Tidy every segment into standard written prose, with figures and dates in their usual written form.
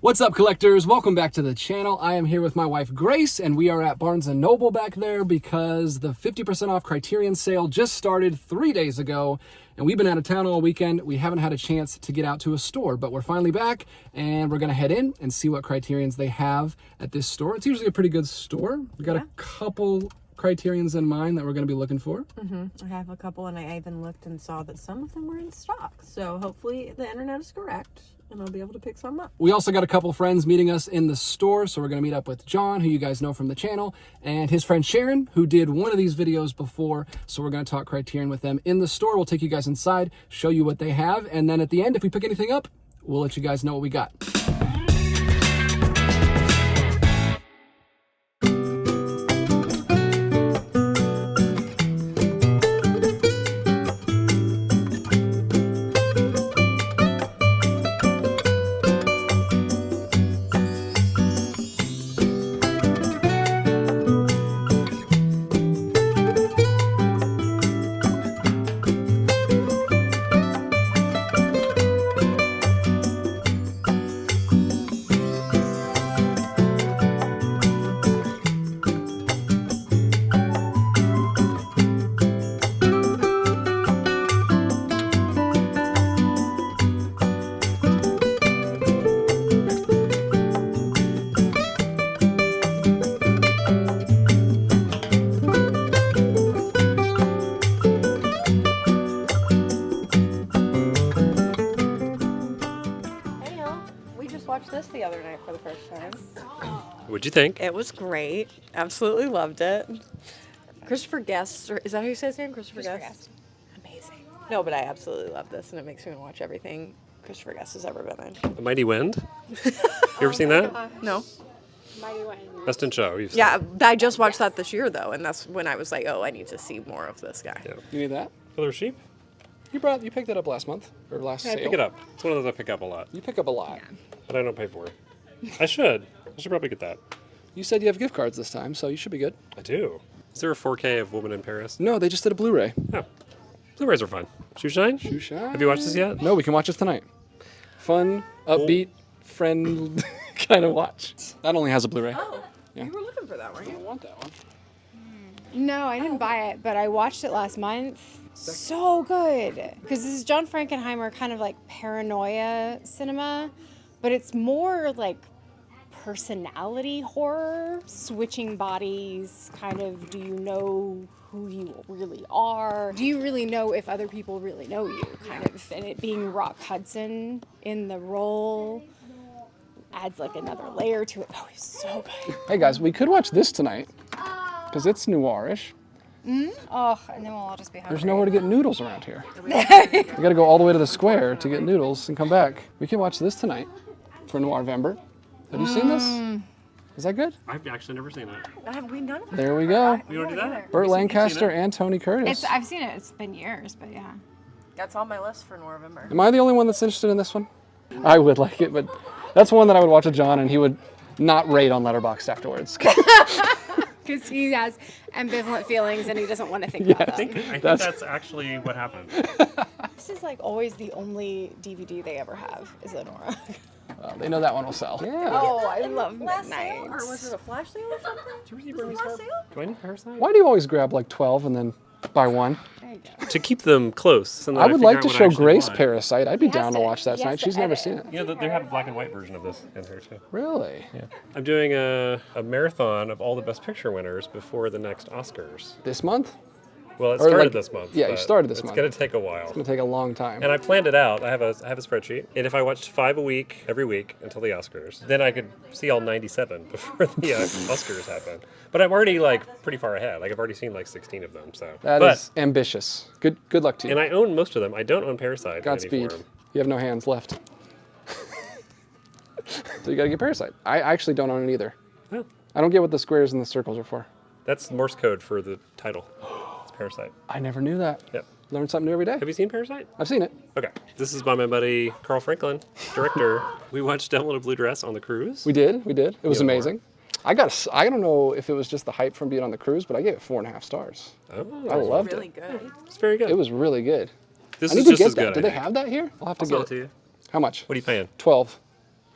What's up, collectors? Welcome back to the channel. I am here with my wife, Grace, and we are at Barnes & Noble back there because the 50% off Criterion sale just started 3 days ago, and we've been out of town all weekend. We haven't had a chance to get out to a store, but we're finally back, and we're going to head in and see what Criterions they have at this store. It's usually a pretty good store. We got a couple Criterions in mind that we're going to be looking for. I have a couple, and I even looked and saw that some of them were in stock. So hopefully the internet is correct, and I'll be able to pick some up. We also got a couple friends meeting us in the store, so we're going to meet up with John, who you guys know from the channel, and his friend Sharon, who did one of these videos before, so we're going to talk Criterion with them in the store. We'll take you guys inside, show you what they have, and then at the end, if we pick anything up, we'll let you guys know what we got. Watched this the other night for the first time. What'd you think? It was great. Absolutely loved it. Christopher Guest, or is that how you say his name? Christopher Guest? Amazing. No, but I absolutely love this, and it makes me want to watch everything Christopher Guest has ever been in. The Mighty Wind? You ever seen that? No. Mighty Wind. Best in Show. You've seen Yeah, I just watched that this year, though, and that's when I was like, oh, I need to see more of this guy. Yeah. You need that? Killer Sheep? You picked it up last month, or last Yeah, I sale. pick it up. It's one of those I pick up a lot, You pick up a lot. but I don't pay for it. I should. I should probably get that. You said you have gift cards this time, so you should be good. I do. Is there a 4K of Woman in Paris? No, they just did a Blu-ray. No. Blu-rays are fun. Shoeshine? Shoeshine. Have you watched this yet? No, we can watch this tonight. Fun, upbeat, friend kind of watch. That only has a Blu-ray. Oh, Yeah. you were looking for that, weren't I you? want that one. No, I didn't buy it, but I watched it last month. So good. Because this is John Frankenheimer, kind of like paranoia cinema, but it's more like personality horror, switching bodies, kind of, do you know who you really are? Do you really know if other people really know you, kind of? And it being Rock Hudson in the role adds like another layer to it. Oh, it's so good. Hey guys, we could watch this tonight, because it's noirish. Oh, and then we'll all just be hungry. There's nowhere to get noodles around here. You gotta go all the way to the square to get noodles and come back. We can watch this tonight for Noirvember. Have you seen this? Is that good? I've actually never seen it. Have we done it? There we go. You want to do that? Burt You've seen Lancaster it? and Tony Curtis. I've seen it. It's been years, but yeah. That's on my list for November. Am I the only one that's interested in this one? I would like it, but that's one that I would watch with John and he would not rate on Letterboxd afterwards. Because he has ambivalent feelings and he doesn't want to think about I them. think that's actually what happened. This is like always the only DVD they ever have is Lenora. They know that one will sell. Yeah. Oh, I love Last Midnight. sale? Or was it a flash sale or something? Did you ever see Burmese Last Harp? sale? Do I need Parasite? Why do you always grab like 12 and then buy one? There you go. To keep them close. And then I would figure like out to what I show actually Grace want. Parasite. I'd be He has down to to- watch that he tonight. has to She's never edit. seen it. Yeah, they have a black and white version of this in here too. Really? Yeah. I'm doing a marathon of all the Best Picture winners before the next Oscars. This month? Well, it Or started like- this month. yeah, you but started this month. It's going to take a while. It's gonna take a long time. And I planned it out. I have a spreadsheet. And if I watched 5 a week, every week, until the Oscars, then I could see all 97 before the Oscars happen. But I'm already, like, pretty far ahead. Like, I've already seen, like, 16 of them, so. That but, is ambitious. Good luck to you. And I own most of them. I don't own Parasite in any Godspeed. form. You have no hands left. So you gotta get Parasite. I actually don't own it either. Oh, I don't get what the squares and the circles are for. that's Morse code for the title. It's Parasite. I never knew that. Yep. Learn something new every day. Have you seen Parasite? I've seen it. Okay. This is by my buddy Carl Franklin, director. We watched Devil in a Blue Dress on the cruise. We did. It was Yeah, amazing. I don't know if it was just the hype from being on the cruise, but I gave it 4.5 stars. Oh, I loved Really it. good. it's very good. It was really good. This I need is to just get as that. good. Do I they think. have that here? I'll have to I'll sell get it to you. How much? What are you paying? 12.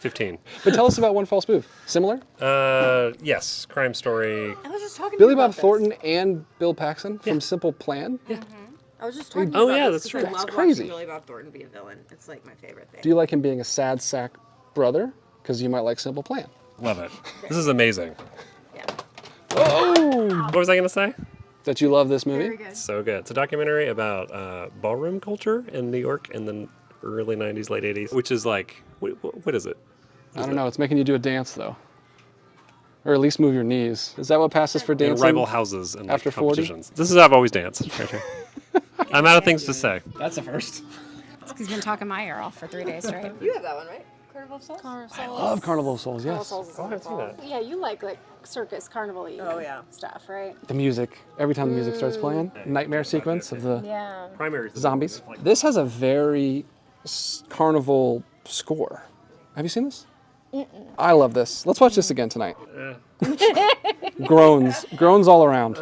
15. But tell us about One False Move. Similar? Yes, crime story. I was just talking to Billy you Bob about Thornton this. and Bill Paxton from Simple Plan. Yeah. I was just talking to Oh, you about yeah, this that's 'cause true. I That's love crazy. watching Billy Bob Thornton be a villain. It's like my favorite thing. Do you like him being a sad sack brother? Because you might like Simple Plan. Love it. This is amazing. Yeah. Oh! What was I going to say? That you love this movie? Very good. So good. It's a documentary about ballroom culture in New York in the early 90s, late 80s, which is like, what is it? I don't know. It's making you do a dance, though. Or at least move your knees. Is that what passes for In dancing? rival houses and like, after 40? competitions. This is how I've always danced. Right here. I'm out of things to say. That's the first. He's been talking my ear off for 3 days straight. You have that one, right? Carnival of Souls? I love Carnival of Souls, yes. Oh, I haven't seen that. Yeah, you like circus, carnival-y Oh, yeah. stuff, right? The music. Every time the music starts playing. Nightmare sequence of the Yeah. Primary zombies. This has a very carnival score. Have you seen this? I love this. Let's watch this again tonight. Groans all around.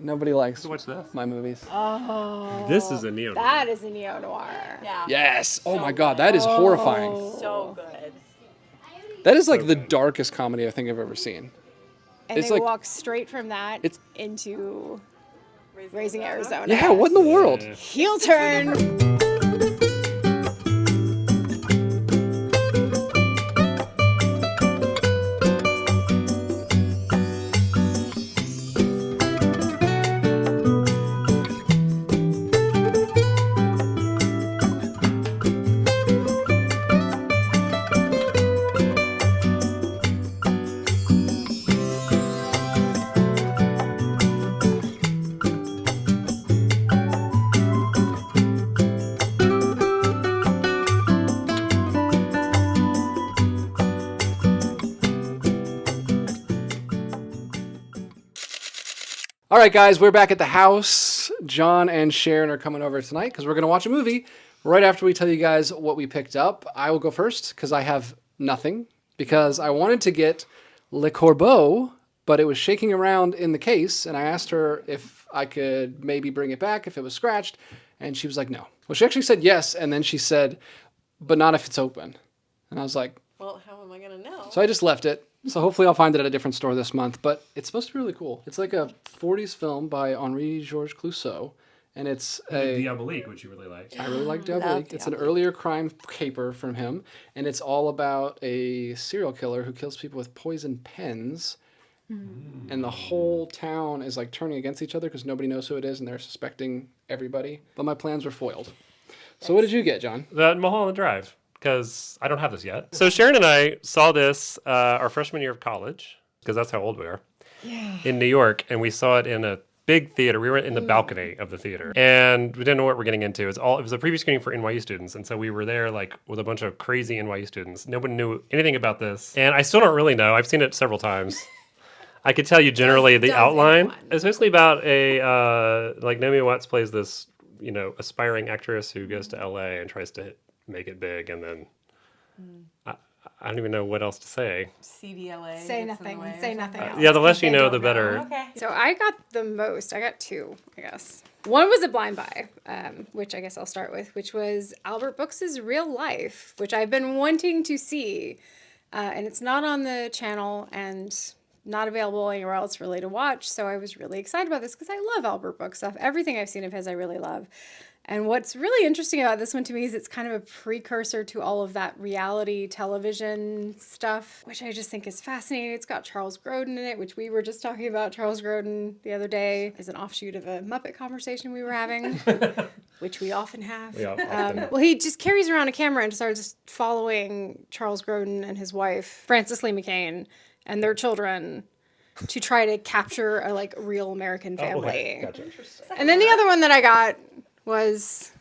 Nobody likes What's this? my movies. This is a neo. That is a neo-noir. Yeah. Yes. Oh my God, that is horrifying. So good. That is like the darkest comedy I think I've ever seen. And It's they like- walk straight from that It's- into Raising Arizona. Yeah, what in the world? Heel turn. All right, guys, we're back at the house. John and Sharon are coming over tonight because we're going to watch a movie right after we tell you guys what we picked up. I will go first because I have nothing, because I wanted to get Le Corbeau, but it was shaking around in the case, and I asked her if I could maybe bring it back if it was scratched, and she was like, no. Well, she actually said yes, and then she said, but not if it's open. And I was like, Well, how am I going to know? so I just left it. So hopefully I'll find it at a different store this month. But it's supposed to be really cool. It's like a 40s film by Henri Georges Clouzot. And it's a... Diabolique, which you really like. I really like Love Diabolique. It's an Diabolique. earlier crime caper from him. And it's all about a serial killer who kills people with poison pens. And the whole town is like turning against each other because nobody knows who it is and they're suspecting everybody. But my plans were foiled. So what did you get, John? The Mulholland Drive, because I don't have this yet. So Sharon and I saw this our freshman year of college, because that's how old we are, in New York, and we saw it in a big theater. We were in the balcony of the theater, and we didn't know what we're getting into. It was a preview screening for NYU students, and so we were there like with a bunch of crazy NYU students. Nobody knew anything about this, and I still don't really know. I've seen it several times. I could tell you generally the Does outline. anyone? It's basically about a like Naomi Watts plays this aspiring actress who goes to LA and tries to make it big, and then I don't even know what else to say. CDLA. Say nothing. Say nothing else. Yeah, the less you They know, don't the better. Okay. So I got the most. I got two, I guess. One was a blind buy, which I guess I'll start with, which was Albert Brooks's Real Life, which I've been wanting to see. And it's not on the channel and not available anywhere else really to watch. So I was really excited about this because I love Albert Brooks stuff. Everything I've seen of his, I really love. And what's really interesting about this one to me is it's kind of a precursor to all of that reality television stuff, which I just think is fascinating. It's got Charles Grodin in it, which we were just talking about Charles Grodin the other day as an offshoot of a Muppet conversation we were having, which we often have. Yeah, often. Well, he just carries around a camera and starts following Charles Grodin and his wife, Frances Lee McCain, and their children to try to capture a like real American family. Okay, gotcha. And then the other one that I got was,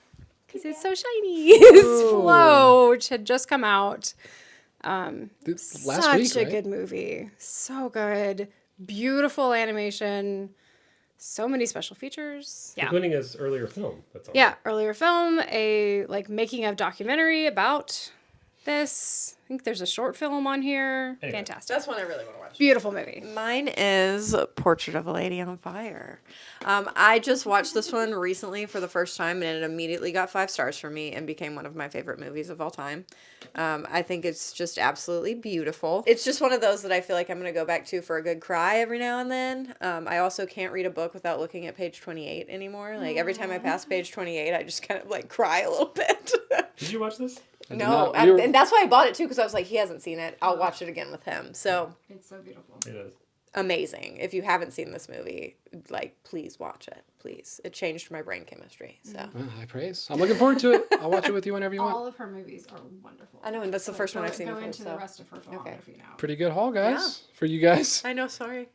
because it's so shiny, is Flow, which had just come out. Last Such week, a right? good movie. So good. Beautiful animation. So many special features. Yeah. Including his earlier film. That's all. Yeah, earlier film, a like making of documentary about this. I think there's a short film on here. Anyway. Fantastic. That's one I really want to watch. Beautiful movie. Mine is Portrait of a Lady on Fire. I just watched this one recently for the first time, and it immediately got 5 stars for me and became one of my favorite movies of all time. I think it's just absolutely beautiful. It's just one of those that I feel like I'm going to go back to for a good cry every now and then. I also can't read a book without looking at page 28 anymore. Like every time I pass page 28, I just kind of like cry a little bit. Did you watch this? No, and that's why I bought it too, because I was like, he hasn't seen it. I'll watch it again with him. So It's so beautiful. It is. amazing. If you haven't seen this movie, like, please watch it. Please. It changed my brain chemistry. So High praise. I'm looking forward to it. I'll watch it with you whenever you want. All of her movies are wonderful. I know, and that's the first one I've seen Go of her. into So. the rest of her filmography now. Pretty good haul, guys, for you guys. I know, sorry.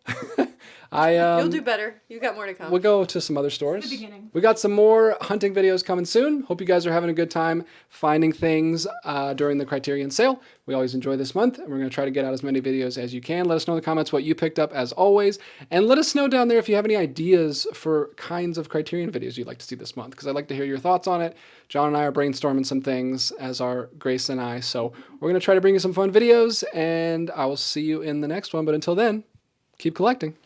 You'll You'll do better. You got more to come. We'll go to some other stores. the beginning. We got some more hunting videos coming soon. Hope you guys are having a good time finding things during the Criterion sale. We always enjoy this month, and we're going to try to get out as many videos as you can. Let us know in the comments what you picked up as always, and let us know down there if you have any ideas for kinds of Criterion videos you'd like to see this month, because I'd like to hear your thoughts on it. John and I are brainstorming some things, as are Grace and I, so we're going to try to bring you some fun videos, and I will see you in the next one. But until then, keep collecting.